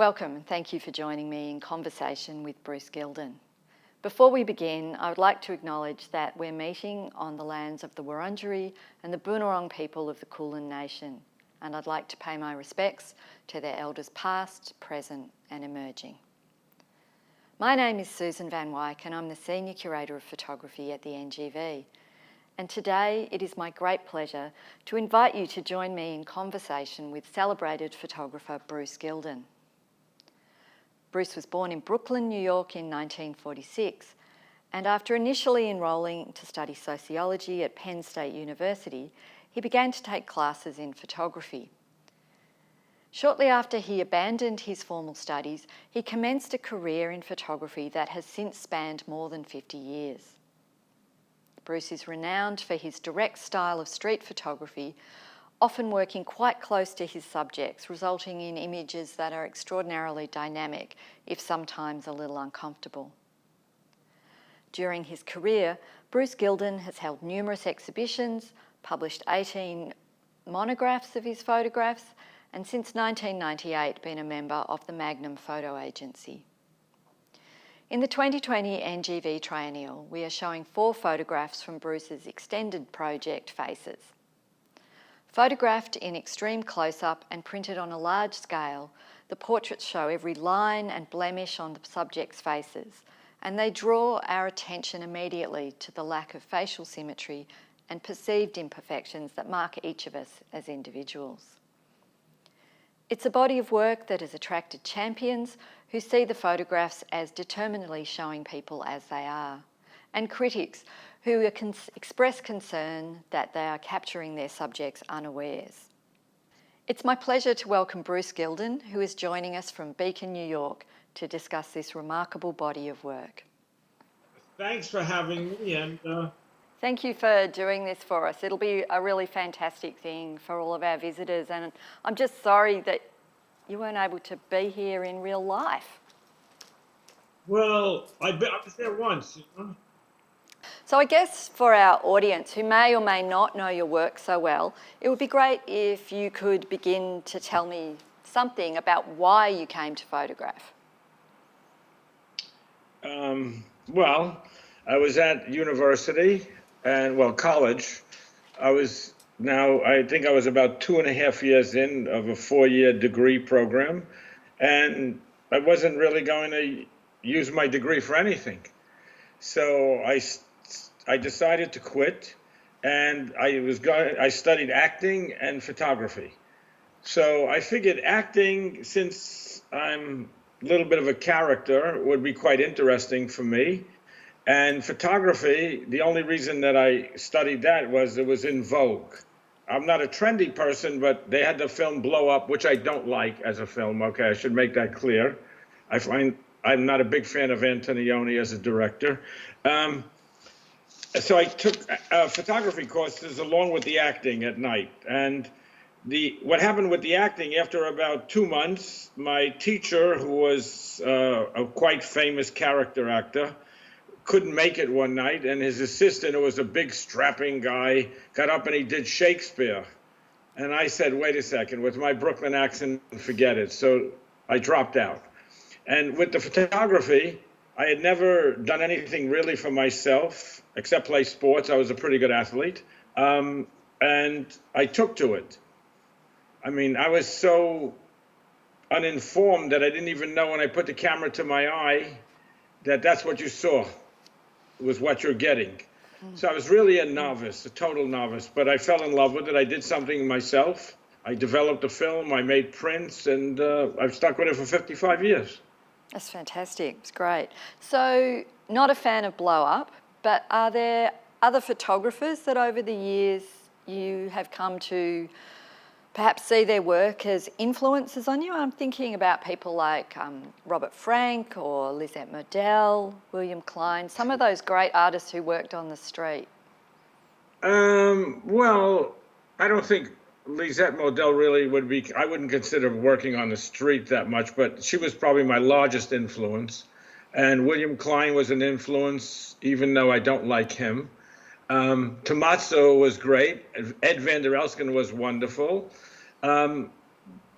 Welcome and thank you for joining me in conversation with Bruce Gilden. Before we begin, I would like to acknowledge that we're meeting on the lands of the Wurundjeri and the Boonwurrung people of the Kulin Nation, and I'd like to pay my respects to their elders past, present and emerging. My name is Susan Van Wyk and I'm the Senior Curator of Photography at the NGV. And today it is my great pleasure to invite you to join me in conversation with celebrated photographer Bruce Gilden. Bruce was born in Brooklyn, New York in 1946, and after initially enrolling to study sociology at Penn State University, he began to take classes in photography. Shortly after he abandoned his formal studies, he commenced a career in photography that has since spanned more than 50 years. Bruce is renowned for his direct style of street photography, often working quite close to his subjects, resulting in images that are extraordinarily dynamic, if sometimes a little uncomfortable. During his career, Bruce Gilden has held numerous exhibitions, published 18 monographs of his photographs, and since 1998 been a member of the Magnum Photo Agency. In the 2020 NGV Triennial, we are showing 4 photographs from Bruce's extended project, Faces. Photographed in extreme close-up and printed on a large scale, the portraits show every line and blemish on the subject's faces, and they draw our attention immediately to the lack of facial symmetry and perceived imperfections that mark each of us as individuals. It's a body of work that has attracted champions who see the photographs as determinedly showing people as they are, and critics who express concern that they are capturing their subjects unawares. It's my pleasure to welcome Bruce Gilden, who is joining us from Beacon, New York, to discuss this remarkable body of work. Thanks for having me, and Thank you for doing this for us. It'll be a really fantastic thing for all of our visitors, and I'm just sorry that you weren't able to be here in real life. well, I was there once, you know. So I guess for our audience who may or may not know your work so well, it would be great if you could begin to tell me something about why you came to photograph. Well, I was at university and, college. I think I was about 2.5 years in of a 4-year degree program, and I wasn't really going to use my degree for anything. So I decided to quit, and I studied acting and photography. So I figured acting, since I'm a little bit of a character, would be quite interesting for me. And photography, the only reason that I studied that was it was in vogue. I'm not a trendy person, but they had the film blow up, which I don't like as a film. Okay, I should make that clear. I'm not a big fan of Antonioni as a director. So I took photography courses along with the acting at night. And what happened with the acting, after about 2 months, my teacher, who was a quite famous character actor, couldn't make it one night, and his assistant, who was a big strapping guy, got up and he did Shakespeare. And I said, wait a second, with my Brooklyn accent, forget it. So I dropped out. And with the photography, I had never done anything really for myself except play sports. I was a pretty good athlete. And I took to it. I mean, I was so uninformed that I didn't even know when I put the camera to my eye that that's what you saw, was what you're getting. So I was really a novice, a total novice, but I fell in love with it. I did something myself. I developed a film, I made prints, and I've stuck with it for 55 years. That's fantastic, it's great. So, not a fan of blow up, but are there other photographers that over the years you have come to perhaps see their work as influences on you? I'm thinking about people like Robert Frank or Lisette Modell, William Klein, some of those great artists who worked on the street. Well, I don't think Lisette Modell really would be, I wouldn't consider working on the street that much, but she was probably my largest influence. And William Klein was an influence, even though I don't like him. Tommaso was great. Ed van der Elsken was wonderful.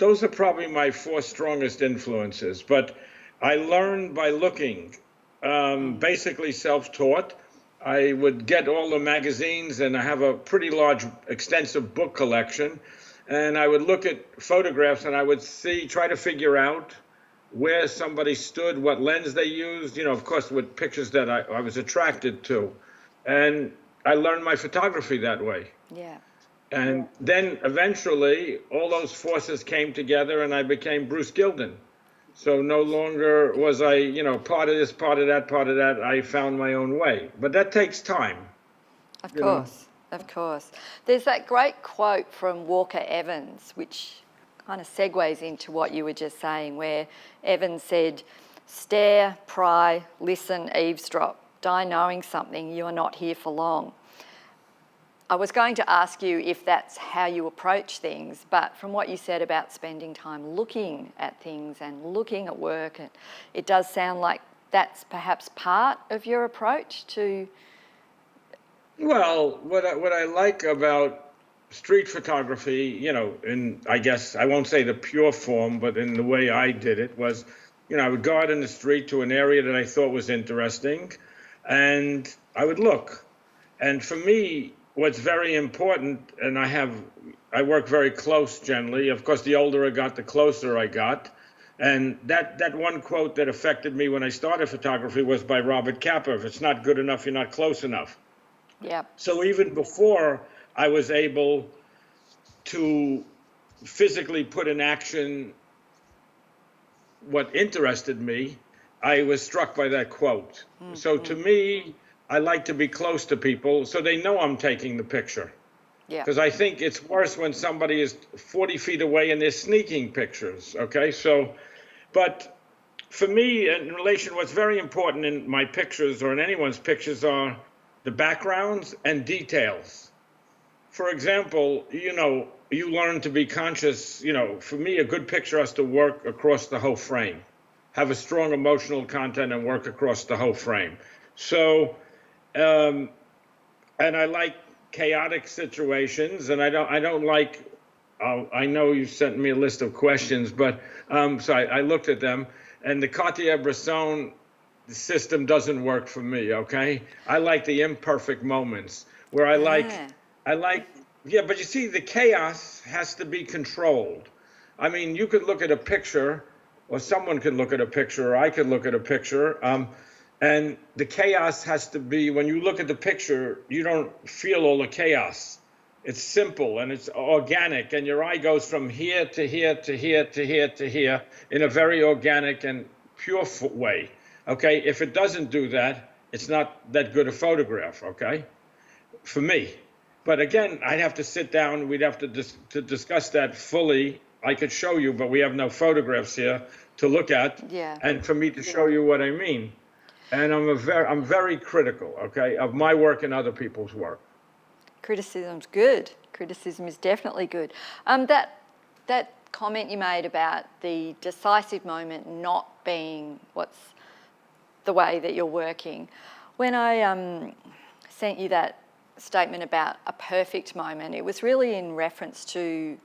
those are probably my four strongest influences. But I learned by looking, basically self-taught. I would get all the magazines, and I have a pretty large, extensive book collection. And I would look at photographs, and I would try to figure out where somebody stood, what lens they used, of course, with pictures that I was attracted to. And I learned my photography that way. Yeah. And then eventually all those forces came together and I became Bruce Gilden. So no longer was I, part of this, part of that, part of that. I found my own way. But that takes time. Of course, of course. There's that great quote from Walker Evans, which kind of segues into what you were just saying, where Evans said, "Stare, pry, listen, eavesdrop. Die knowing something, you are not here for long." I was going to ask you if that's how you approach things, but from what you said about spending time looking at things and looking at work, it does sound like that's perhaps part of your approach to... Well, what I like about street photography, in, I guess, I won't say the pure form, but in the way I did it was, I would go out in the street to an area that I thought was interesting, and I would look. And for me, what's very important, and I work very close generally. Of course, the older I got, the closer I got. And that one quote that affected me when I started photography was by Robert Capa: "If it's not good enough, you're not close enough." Yeah. So even before I was able to physically put in action what interested me, I was struck by that quote. Mm-hmm. So to me, I like to be close to people so they know I'm taking the picture. Yeah. Because I think it's worse when somebody is 40 feet away and they're sneaking pictures, okay? So, but for me, in relation, what's very important in my pictures or in anyone's pictures are the backgrounds and details. For example, you learn to be conscious, for me, a good picture has to work across the whole frame, have a strong emotional content and work across the whole frame. So, and I like chaotic situations, and I don't like, I know you sent me a list of questions, but, so I looked at them, and the Cartier-Bresson system doesn't work for me, okay? I like the imperfect moments where I like, but you see, the chaos has to be controlled. I mean, you could look at a picture, or someone could look at a picture, or I could look at a picture, and the chaos has to be, when you look at the picture, you don't feel all the chaos. It's simple and it's organic, and your eye goes from here to here to here to here to here in a very organic and pure way. Okay, if it doesn't do that, it's not that good a photograph, okay, for me. But again, I'd have to sit down, we'd have to discuss that fully. I could show you, but we have no photographs here to look at, and for me to show you what I mean. And I'm very critical, okay, of my work and other people's work. Criticism's good. Criticism is definitely good. That comment you made about the decisive moment not being what's the way that you're working. When I sent you that statement about a perfect moment, it was really in reference to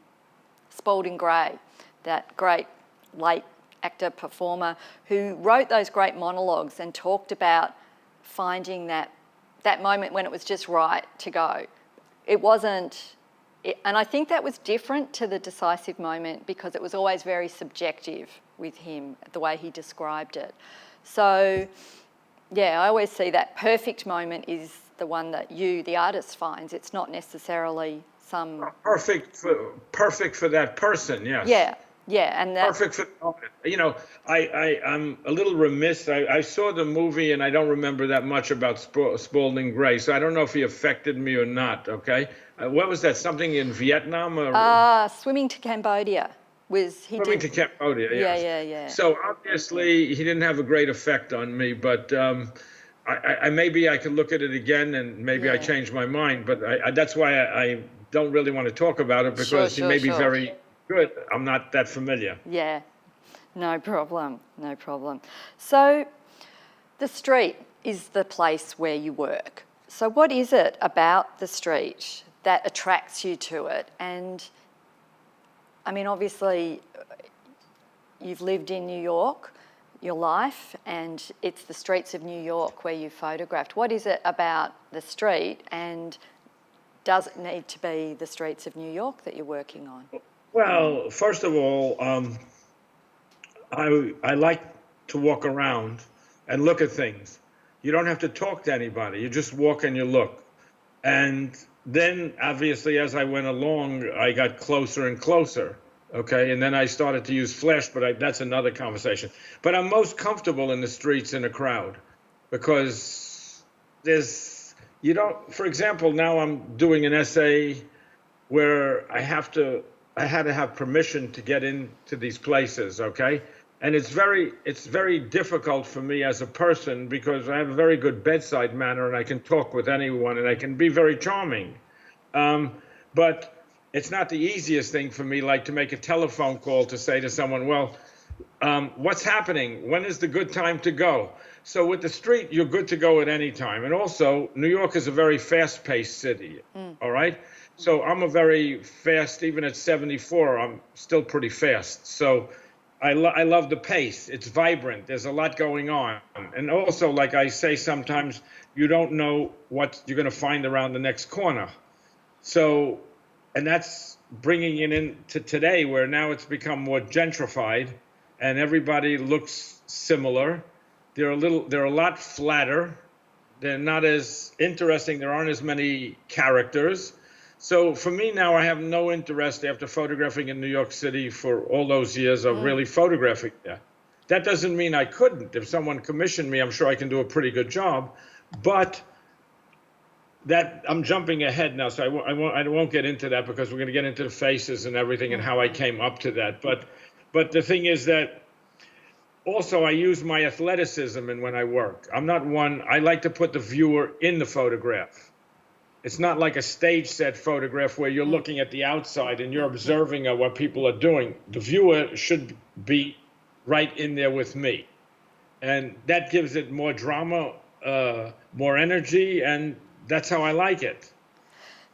Spalding Gray, that great late actor performer who wrote those great monologues and talked about finding that moment when it was just right to go. It wasn't, and I think that was different to the decisive moment because it was always very subjective with him, the way he described it. So, yeah, I always see that perfect moment is the one that you, the artist, finds. It's not necessarily some... Perfect for that person, yes. Yeah, and that... Perfect for, I'm a little remiss. I saw the movie and I don't remember that much about Spalding Gray, so I don't know if he affected me or not, okay? What was that, something in Vietnam? Or... Swimming to Cambodia. Swimming to Cambodia, yes. Yeah. So obviously he didn't have a great effect on me, but maybe I could look at it again and maybe I changed my mind, but that's why I don't really want to talk about it because he may be very good. I'm not that familiar. Yeah, no problem. So the street is the place where you work. So what is it about the street that attracts you to it? And I mean, obviously, you've lived in New York your life, and it's the streets of New York where you photographed. What is it about the street, and does it need to be the streets of New York that you're working on? Well, first of all, I like to walk around and look at things. You don't have to talk to anybody. You just walk and you look. And then, obviously, as I went along, I got closer and closer. Okay, and then I started to use flash, but that's another conversation. But I'm most comfortable in the streets in a crowd because you don't, for example, now I'm doing an essay where I had to have permission to get into these places, okay? And it's very difficult for me as a person because I have a very good bedside manner and I can talk with anyone and I can be very charming. But it's not the easiest thing for me, like to make a telephone call to say to someone, well, what's happening? When is the good time to go? So with the street, you're good to go at any time. And also, New York is a very fast-paced city, all right? So I'm a very fast, even at 74, I'm still pretty fast. So I love the pace. It's vibrant. There's a lot going on. And also, like I say sometimes, you don't know what you're going to find around the next corner. So, and that's bringing it into today where now it's become more gentrified and everybody looks similar. They're a lot flatter. They're not as interesting. There aren't as many characters. So for me now, I have no interest after photographing in New York City for all those years of really photographing there. That doesn't mean I couldn't. If someone commissioned me, I'm sure I can do a pretty good job. But that I'm jumping ahead now, so I won't get into that because we're going to get into the faces and everything and how I came up to that. But the thing is that also I use my athleticism in when I work. I like to put the viewer in the photograph. It's not like a stage set photograph where you're looking at the outside and you're observing what people are doing. The viewer should be right in there with me. And that gives it more drama, more energy, and that's how I like it.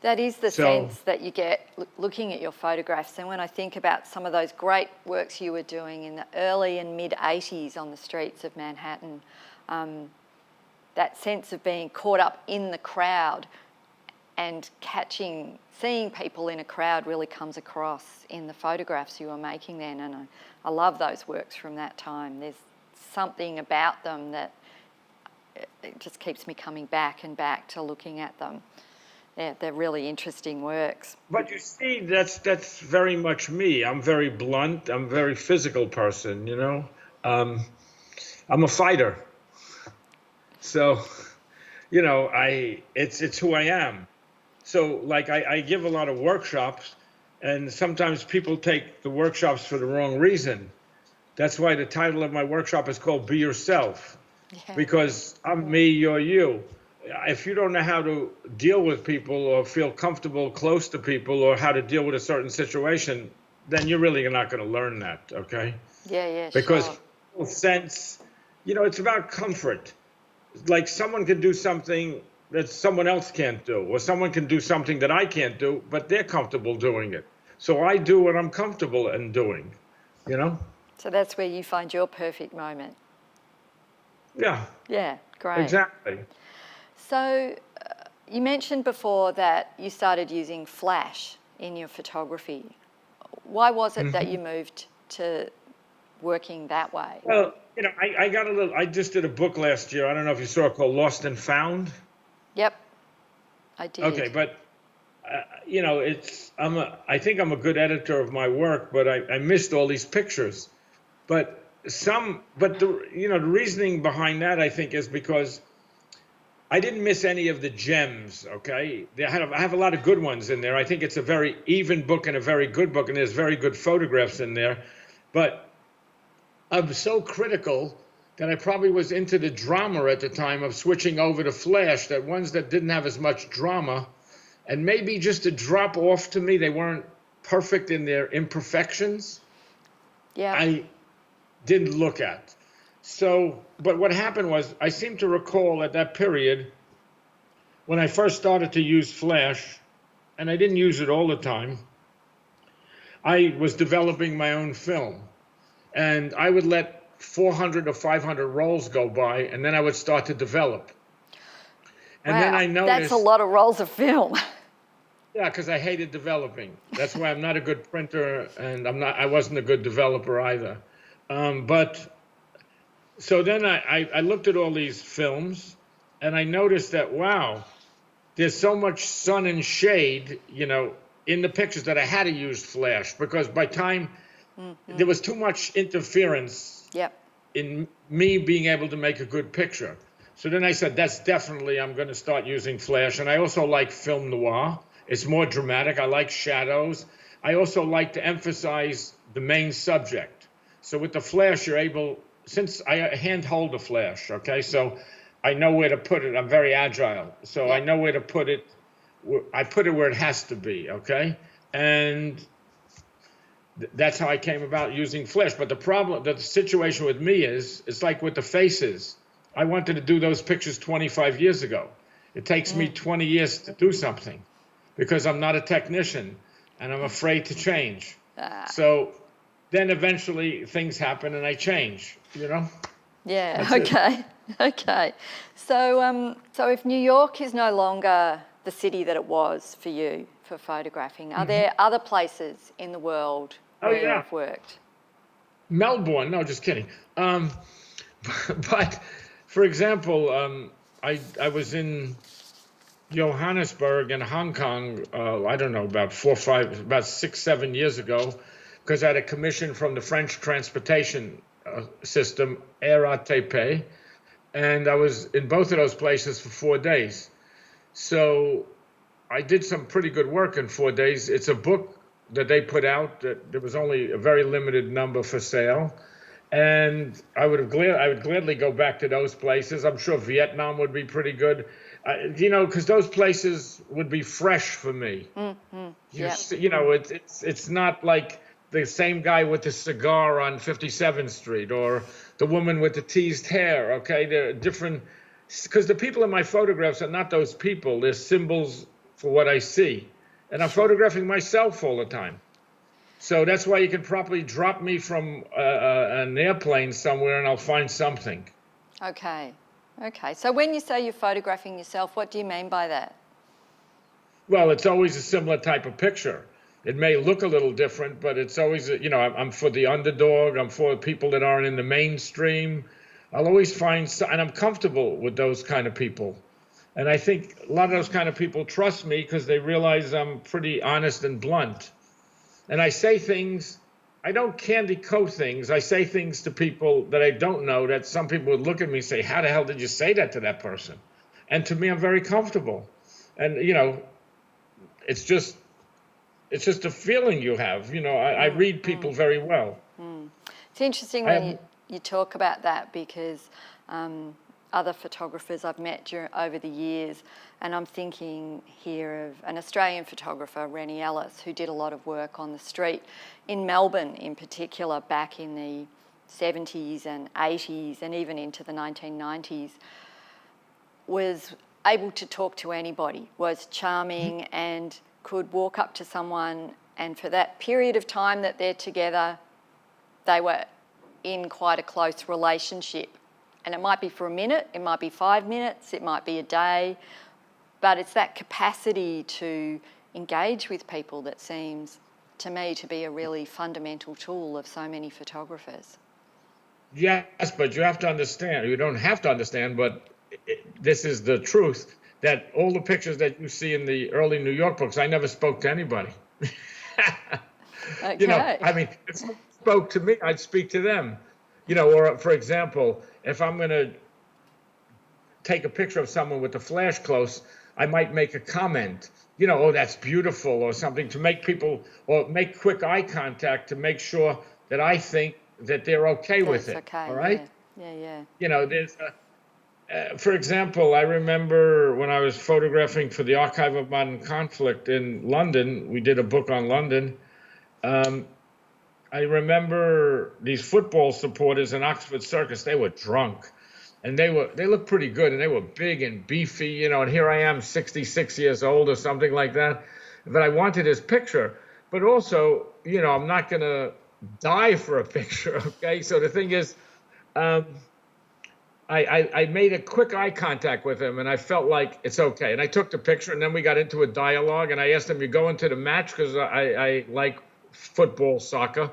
That is the sense that you get looking at your photographs. And when I think about some of those great works you were doing in the early and mid-'80s on the streets of Manhattan, that sense of being caught up in the crowd and seeing people in a crowd really comes across in the photographs you were making then. And I love those works from that time. There's something about them that it just keeps me coming back and back to looking at them. They're really interesting works. But you see, that's very much me. I'm very blunt. I'm a very physical person, you know. I'm a fighter. So, you know, it's who I am. So, like, I give a lot of workshops, and sometimes people take the workshops for the wrong reason. That's why the title of my workshop is called Be Yourself, because I'm me, you're you. If you don't know how to deal with people or feel comfortable close to people or how to deal with a certain situation, then you're really not going to learn that, okay? Yeah, because sure. Sense, you know, it's about comfort. Like someone can do something that someone else can't do, or someone can do something that I can't do, but they're comfortable doing it. So I do what I'm comfortable in doing, you know? So that's where you find your perfect moment. Yeah. Yeah, great. Exactly. So you mentioned before that you started using flash in your photography. Why was it that you moved to working that way? Well, you know, I just did a book last year. I don't know if you saw it, called Lost and Found. Yep, I did. Okay, but you know, I think I'm a good editor of my work, but I missed all these pictures. But the reasoning behind that, I think, is because I didn't miss any of the gems, okay? I have a lot of good ones in there. I think it's a very even book and a very good book, and there's very good photographs in there. But I'm so critical that I probably was into the drama at the time of switching over to flash, that ones that didn't have as much drama, and maybe just a drop off to me, they weren't perfect in their imperfections. Yeah. I didn't look at. So, but what happened was, I seem to recall at that period, when I first started to use flash, and I didn't use it all the time, I was developing my own film, and I would let 400 or 500 rolls go by, and then I would start to develop. And then Wow, I that's a noticed, lot of rolls of film. yeah, because I hated developing. That's why I'm not a good printer, and I wasn't a good developer either. But so then I looked at all these films, and I noticed that, wow, there's so much sun and shade, in the pictures that I had to use flash, because by time there was too much interference Yep. in me being able to make a good picture. So then I said, that's definitely, I'm going to start using flash. And I also like film noir. It's more dramatic. I like shadows. I also like to emphasize the main subject. So with the flash, you're able, since I hand hold the flash, okay, so I know where to put it. I'm very agile. So I know where to put it. I put it where it has to be, okay? And that's how I came about using flash. But the situation with me is, it's like with the faces. I wanted to do those pictures 25 years ago. It takes me 20 years to do something because I'm not a technician and I'm afraid to change. So then eventually things happen and I change, Yeah, That's okay. Okay. So if New York is no longer the city that it was for you for photographing, are there other places in the world where you've worked? Melbourne, no, just kidding. But for example, I was in Johannesburg and Hong Kong, I don't know, about 6, 7 years ago, because I had a commission from the French transportation system, RATP, and I was in both of those places for 4 days. So I did some pretty good work in 4 days. It's a book that they put out that there was only a very limited number for sale. And I would gladly go back to those places. I'm sure Vietnam would be pretty good, because those places would be fresh for me. It's not like the same guy with the cigar on 57th Street or the woman with the teased hair. Okay, they're different, because the people in my photographs are not those people. They're symbols for what I see, and I'm photographing myself all the time. So that's why you can probably drop me from an airplane somewhere and I'll find something. Okay. Okay. So when you say you're photographing yourself, what do you mean by that? Well, it's always a similar type of picture. It may look a little different, but it's always, I'm for the underdog. I'm for people that aren't in the mainstream. I'll always find, and I'm comfortable with those kind of people. And I think a lot of those kind of people trust me because they realize I'm pretty honest and blunt. And I say things, I don't candy coat things. I say things to people that I don't know that some people would look at me and say, how the hell did you say that to that person? And to me, I'm very comfortable. And, it's just a feeling you have. I read people very well. It's interesting when you talk about that because other photographers I've met over the years, and I'm thinking here of an Australian photographer, Rennie Ellis, who did a lot of work on the street in Melbourne in particular back in the 70s and 80s and even into the 1990s, was able to talk to anybody, was charming and could walk up to someone, and for that period of time that they're together, they were in quite a close relationship. And it might be for a minute, it might be 5 minutes, it might be a day, but it's that capacity to engage with people that seems to me to be a really fundamental tool of so many photographers. Yes, but you have to understand, you don't have to understand, but this is the truth, that all the pictures that you see in the early New York books, I never spoke to anybody. Okay. If someone spoke to me, I'd speak to them. Or for example, if I'm going to take a picture of someone with the flash close, I might make a comment, oh, that's beautiful, or something, to make people, or make quick eye contact to make sure that I think that they're okay with it. Okay. All right? Yeah. There's for example, I remember when I was photographing for the Archive of Modern Conflict in London, we did a book on London. I remember these football supporters in Oxford Circus, they were drunk. And they looked pretty good, and they were big and beefy, and here I am, 66 years old or something like that. But I wanted his picture. but also, I'm not going to die for a picture. Okay. So the thing is, um, I made a quick eye contact with him and I felt like it's okay. And I took the picture and then we got into a dialogue and I asked him, you going to the match? Because I like football, soccer.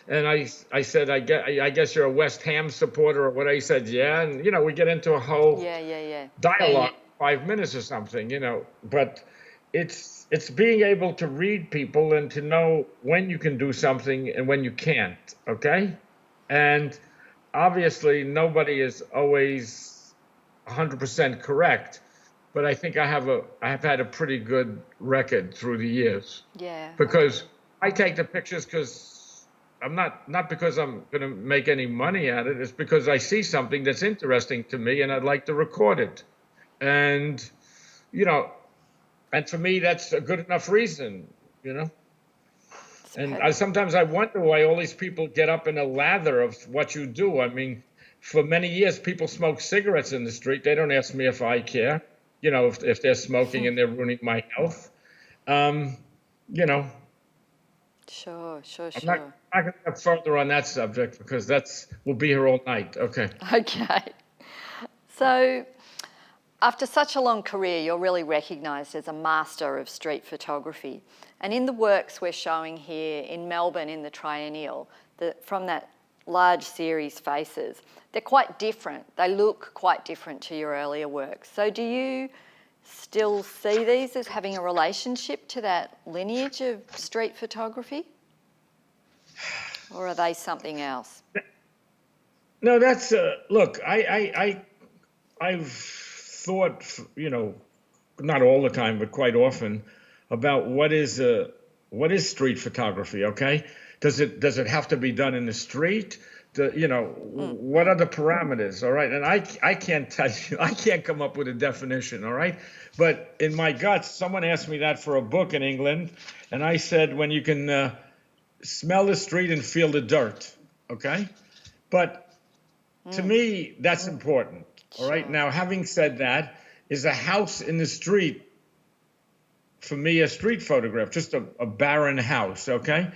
And I said, I guess you're a West Ham supporter or what? He said, yeah. And, we get into a whole Yeah. dialogue, 5 minutes or something, but it's being able to read people and to know when you can do something and when you can't. Okay. And obviously nobody is always 100% correct, but I think I have had a pretty good record through the years. Yeah. Because I take the pictures because I'm not because I'm going to make any money at it. It's because I see something that's interesting to me and I'd like to record it. And, and for me, that's a good enough reason, And sometimes I wonder why all these people get up in a lather of what you do. I mean, for many years, people smoke cigarettes in the street. They don't ask me if I care, if they're smoking and they're ruining my health. Sure. I'm not going to go further on that subject because we'll be here all night. Okay. Okay. So, after such a long career, you're really recognised as a master of street photography. And in the works we're showing here in Melbourne in the Triennial, from that large series Faces, they're quite different. They look quite different to your earlier work. So do you still see these as having a relationship to that lineage of street photography? Or are they something else? No, that's, look, I've thought, not all the time, but quite often, about what is street photography. Okay, does it have to be done in the street? What are the parameters? All right, and I can't tell you, I can't come up with a definition. All right, but in my guts, someone asked me that for a book in England, and I said when you can smell the street and feel the dirt. Okay, but to me that's important. All right. Now, having said that, is a house in the street, for me, a street photograph, just a barren house, okay?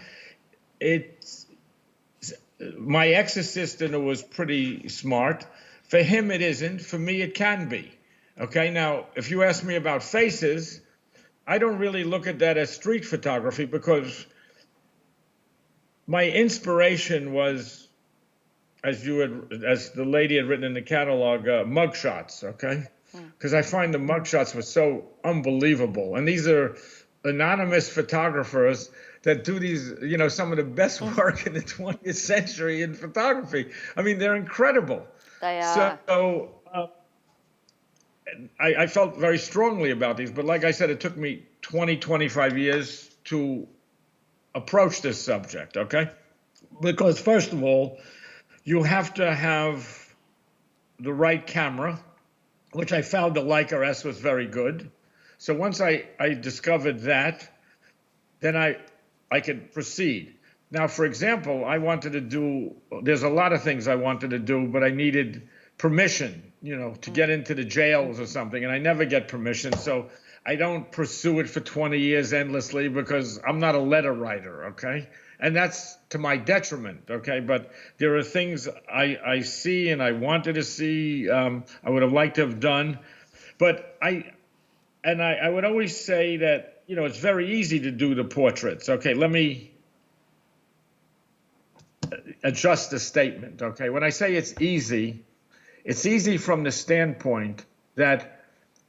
My ex-assistant was pretty smart. For him, it isn't. For me, it can be, okay? Now, if you ask me about Faces, I don't really look at that as street photography because my inspiration was, as the lady had written in the catalog, mugshots, okay? Because I find the mugshots were so unbelievable. And these are anonymous photographers that do these, some of the best work in the 20th century in photography. I mean, they're incredible. They are. So I felt very strongly about these. But like I said, it took me 25 years to approach this subject, okay? Because first of all, you have to have the right camera, which I found the Leica S was very good. So once I discovered that, then I could proceed. Now, for example, there's a lot of things I wanted to do, but I needed permission, to get into the jails or something, and I never get permission. So I don't pursue it for 20 years endlessly because I'm not a letter writer, okay? And that's to my detriment, okay? But there are things I see and I wanted to see, I would have liked to have done. But I would always say that, it's very easy to do the portraits. Okay, let me adjust the statement, okay? When I say it's easy from the standpoint that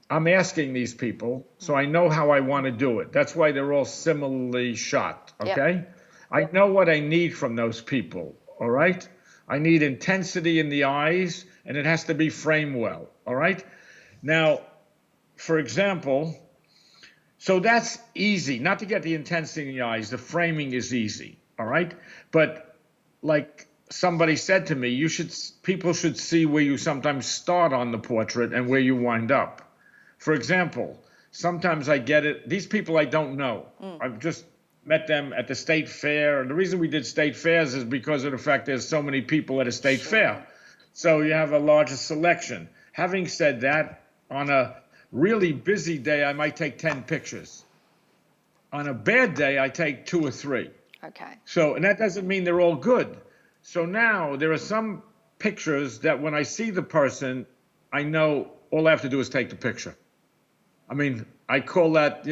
I'm asking these people, so I know how I want to do it. That's why they're all similarly shot, okay? Yep. I know what I need from those people, all right? I need intensity in the eyes, and it has to be framed well, all right? Now, for example, so that's easy. Not to get the intensity in the eyes, the framing is easy, all right? But like somebody said to me, people should see where you sometimes start on the portrait and where you wind up. For example, sometimes I get it. These people I don't know. I've just met them at the state fair. And the reason we did state fairs is because of the fact there's so many people at a state fair. So you have a larger selection. Having said that, on a really busy day, I might take 10 pictures. on a bad day, I take 2 or 3. Okay. So, and that doesn't mean they're all good. So now there are some pictures that when I see the person, I know all I have to do is take the picture. I mean, I call that,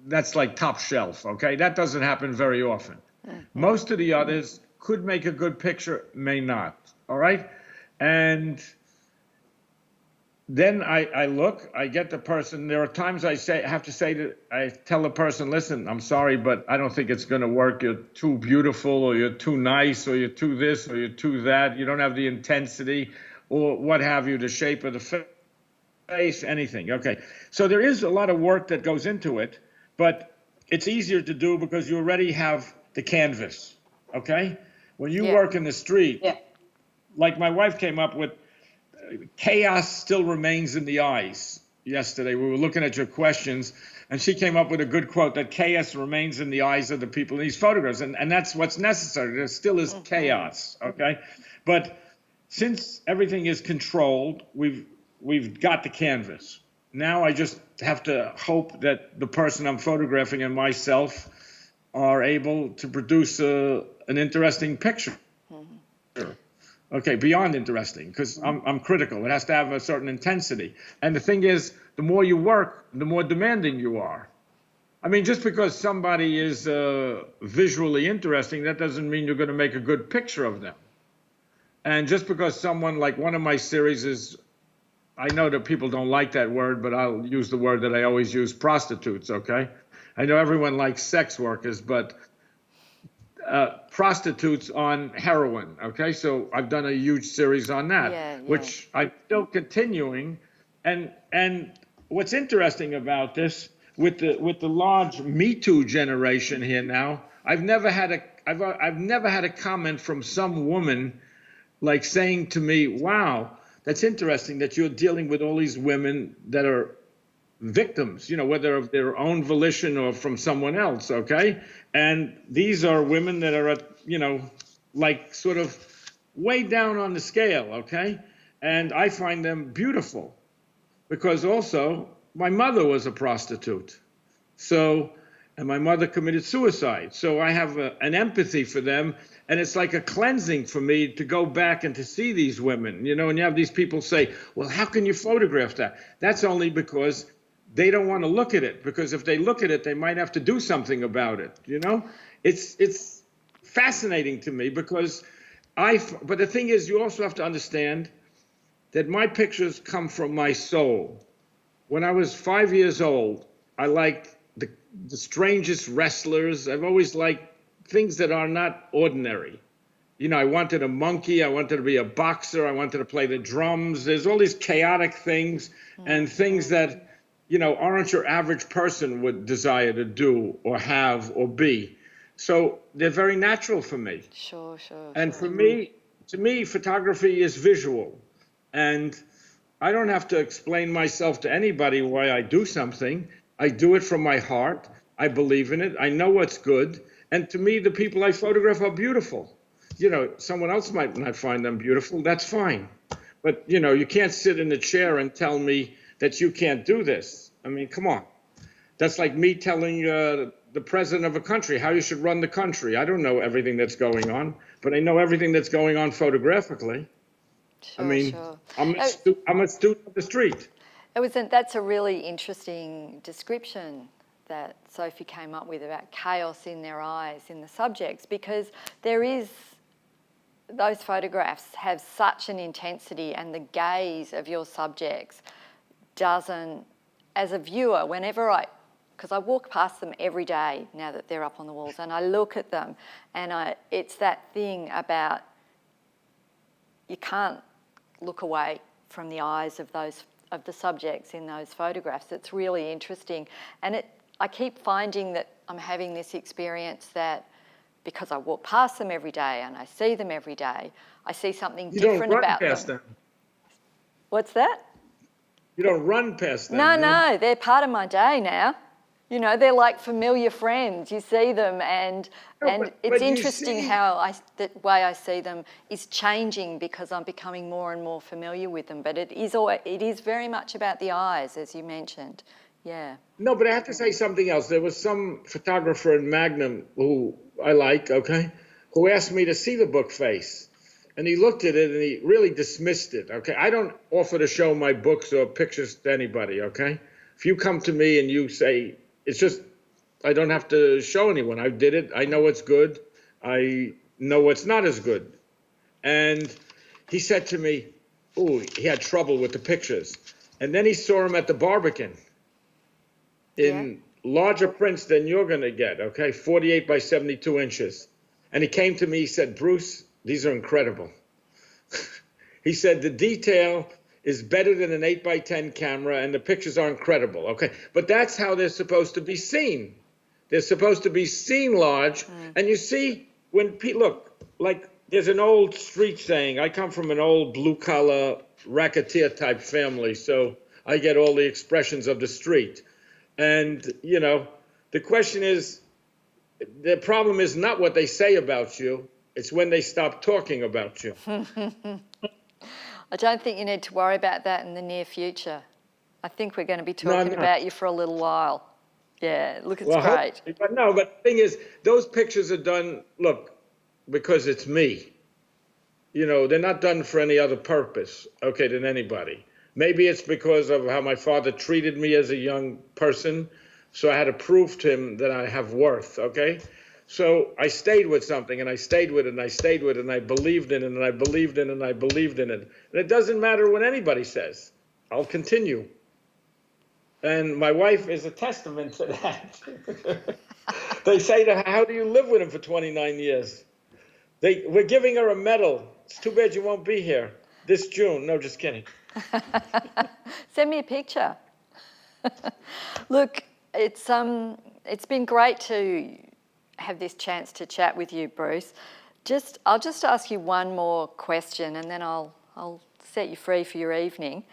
that's like top shelf, okay? That doesn't happen very often. Most of the others could make a good picture, may not, all right? And then I look, I get the person. There are times I tell the person, listen, I'm sorry, but I don't think it's going to work. You're too beautiful, or you're too nice, or you're too this, or you're too that. You don't have the intensity, or what have you, the shape of the face, anything. Okay. So there is a lot of work that goes into it, but it's easier to do because you already have the canvas. Okay. When you work in the street, like my wife came up with, chaos still remains in the eyes. Yesterday, we were looking at your questions, and she came up with a good quote that chaos remains in the eyes of the people in these photographs. And that's what's necessary. There still is chaos, okay? But since everything is controlled, we've got the canvas. Now I just have to hope that the person I'm photographing and myself are able to produce an interesting picture. Okay, beyond interesting, because I'm critical. It has to have a certain intensity. And the thing is, the more you work, the more demanding you are. I mean, just because somebody is visually interesting, that doesn't mean you're going to make a good picture of them. And just because someone, like one of my series is, I know that people don't like that word, but I'll use the word that I always use, prostitutes, okay? I know everyone likes sex workers, but prostitutes on heroin, okay? So I've done a huge series on that, which I'm still continuing. And what's interesting about this, with the large Me Too generation here now, I've never had a comment from some woman like saying to me, wow, that's interesting that you're dealing with all these women that are victims, whether of their own volition or from someone else, okay? And these are women that are at, like sort of way down on the scale, okay? And I find them beautiful because also my mother was a prostitute. So, and my mother committed suicide. So I have an empathy for them. And it's like a cleansing for me to go back and to see these women, and you have these people say, well, how can you photograph that? That's only because they don't want to look at it, because if they look at it, they might have to do something about it. It's fascinating to me because but the thing is, you also have to understand that my pictures come from my soul. When I was 5 years old, I liked the strangest wrestlers. I've always liked things that are not ordinary. I wanted a monkey. I wanted to be a boxer. I wanted to play the drums. There's all these chaotic things and things that aren't your average person would desire to do or have or be. So they're very natural for me. Sure. And to me, photography is visual. And I don't have to explain myself to anybody why I do something. I do it from my heart. I believe in it. I know what's good. And to me, the people I photograph are beautiful. Someone else might not find them beautiful. That's fine. But, you can't sit in a chair and tell me that you can't do this. I mean, come on. That's like me telling the president of a country how you should run the country. I don't know everything that's going on, but I know everything that's going on photographically. Sure. I'm a student of the street. That's a really interesting description that Sophie came up with about chaos in their eyes in the subjects, because those photographs have such an intensity, and the gaze of your subjects doesn't, as a viewer, because I walk past them every day now that they're up on the walls, and I look at them, and it's that thing about you can't look away from the eyes of the subjects in those photographs. It's really interesting, and I keep finding that I'm having this experience that because I walk past them every day and I see them every day, I see something different about them. You don't run past them. What's that? You don't run past them. No, they're part of my day now. They're like familiar friends. You see them, and it's interesting how the way I see them is changing because I'm becoming more and more familiar with them. But it is very much about the eyes, as you mentioned. Yeah. No, but I have to say something else. There was some photographer in Magnum who I like, okay, who asked me to see the book face. And he looked at it and he really dismissed it, okay? I don't offer to show my books or pictures to anybody, okay? If you come to me and you say, it's just, I don't have to show anyone. I did it. I know it's good. I know it's not as good. And he said to me, oh, he had trouble with the pictures. And then he saw him at the Barbican Yeah. in larger prints than you're going to get, okay? 48 by 72 inches. And he came to me, he said, Bruce, these are incredible. He said, the detail is better than an 8 by 10 camera and the pictures are incredible, okay? But that's how they're supposed to be seen. They're supposed to be seen large. And you see, when look, like there's an old street saying, I come from an old blue-collar racketeer type family, so I get all the expressions of the street. And, you know, the question is, the problem is not what they say about you, it's when they stop talking about you. I don't think you need to worry about that in the near future. I think we're going to be No, talking no. about you for a little while. Yeah, look, it's Well, great. but no, but the thing is, those pictures are done, look, because it's me. You know, they're not done for any other purpose, okay, than anybody. Maybe it's because of how my father treated me as a young person, so I had to prove to him that I have worth, okay? So I stayed with something, and I stayed with it, and I stayed with it, and I believed in it, and I believed in it, and I believed in it. And it doesn't matter what anybody says. I'll continue. And my wife is a testament to that. They say to her, how do you live with him for 29 years? We're giving her a medal. It's too bad you won't be here this June. No, just kidding. Send me a picture. Look, it's been great to have this chance to chat with you, Bruce. I'll just ask you one more question, and then I'll set you free for your evening.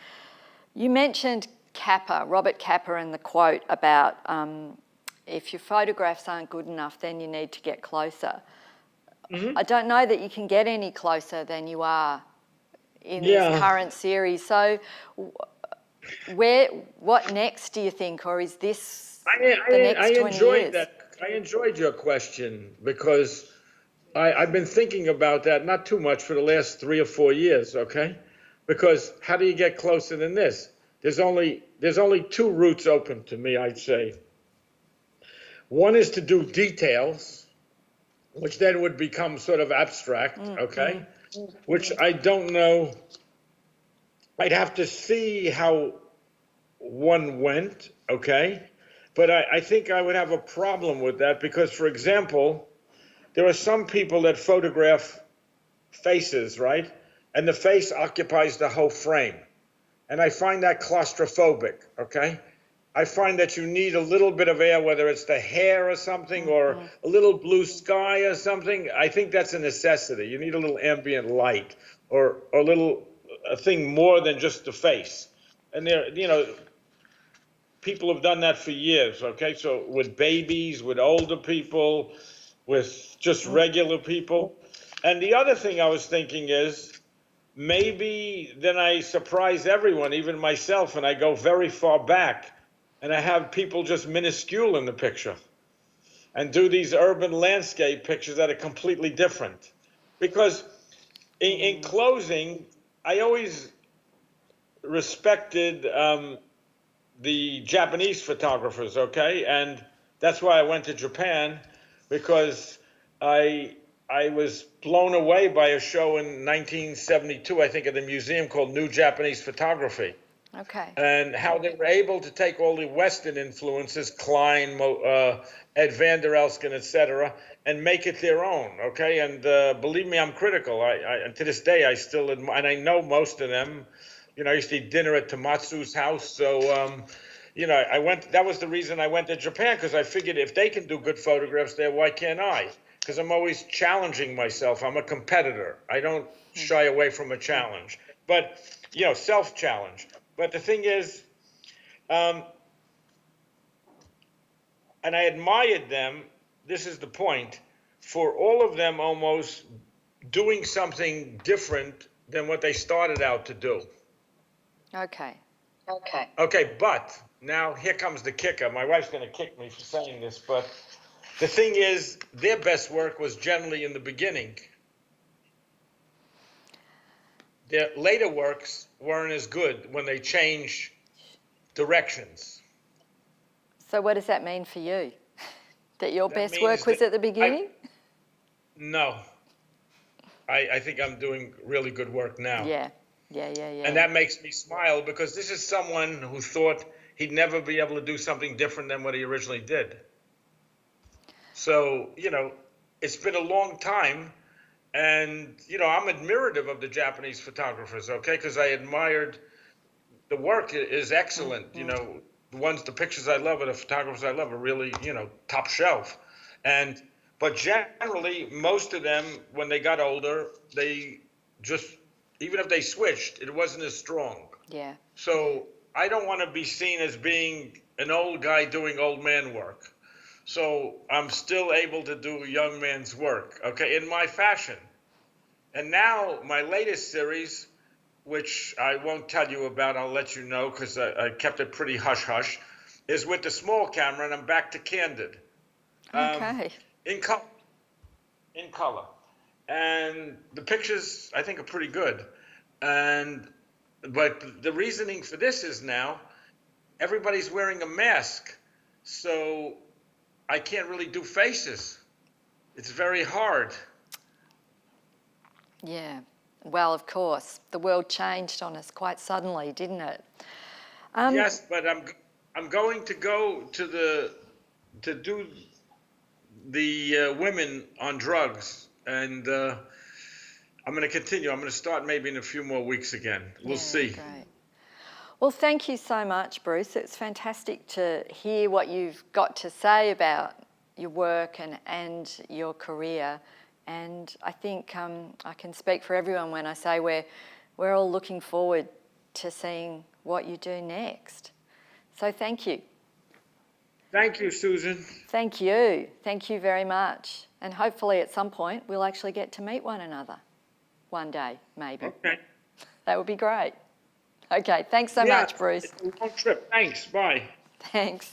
You mentioned Capa, Robert Capa, and the quote about if your photographs aren't good enough, then you need to get closer. I don't know that you can get any closer than you are in this current series. So what next do you think, or is this the next 20 years? I enjoyed your question because I've been thinking about that, not too much, for the last 3 or 4 years, okay? Because how do you get closer than this? There's only 2 routes open to me, I'd say. One is to do details, which then would become sort of abstract, okay? Which I don't know. I'd have to see how one went, okay? But I think I would have a problem with that because, for example, there are some people that photograph faces, right? And the face occupies the whole frame. And I find that claustrophobic, okay? I find that you need a little bit of air, whether it's the hair or something or a little blue sky or something. I think that's a necessity. You need a little ambient light or a thing more than just the face. And there, you know, people have done that for years, okay? So with babies, with older people, with just regular people. And the other thing I was thinking is, maybe then I surprise everyone, even myself, and I go very far back and I have people just minuscule in the picture and do these urban landscape pictures that are completely different. Because in closing, I always respected the Japanese photographers, okay? And that's why I went to Japan, because I was blown away by a show in 1972, I think, at the museum called New Japanese Photography. Okay. And how they were able to take all the Western influences, Klein, Ed van der Elsken, etc., and make it their own, okay? And believe me, I'm critical. And to this day, I still admire, and I know most of them. You know, I used to eat dinner at Tomatsu's house, so you know, that was the reason I went to Japan, because I figured if they can do good photographs there, why can't I? Because I'm always challenging myself. I'm a competitor. I don't shy away from a challenge. But, you know, self-challenge. But the thing is, and I admired them, this is the point, for all of them almost doing something different than what they started out to do. Okay. Okay, but now here comes the kicker. My wife's going to kick me for saying this, but the thing is, their best work was generally in the beginning. Their later works weren't as good when they change directions. So what does that mean for you? That your That best means work was that at the beginning? No, I think I'm doing really good work now. Yeah. And that makes me smile because this is someone who thought he'd never be able to do something different than what he originally did. So, it's been a long time. And, I'm admirative of the Japanese photographers, okay? Because I admired the work is excellent. The pictures I love, or the photographers I love, are really, top shelf. But generally, most of them, when they got older, they just, even if they switched, it wasn't as strong. Yeah. So I don't want to be seen as being an old guy doing old man work. So I'm still able to do young man's work, okay, in my fashion. And now my latest series, which I won't tell you about, I'll let you know because I kept it pretty hush-hush, is with the small camera, and I'm back to candid. Okay. In color. And the pictures, I think, are pretty good. But the reasoning for this is now everybody's wearing a mask, so I can't really do faces. It's very hard. Yeah. Well, of course, the world changed on us quite suddenly, didn't it? Yes, but I'm going to go to do the women on drugs, and I'm going to continue. I'm going to start maybe in a few more weeks again. We'll see. Great. Well, thank you so much, Bruce. It's fantastic to hear what you've got to say about your work and your career. And I think I can speak for everyone when I say we're all looking forward to seeing what you do next. So thank you. Thank you, Susan. Thank you. Thank you very much. And hopefully at some point we'll actually get to meet one another. One day, maybe. Okay. That would be great. Okay, thanks so much, Bruce. It's a long trip. Thanks. Bye. Thanks.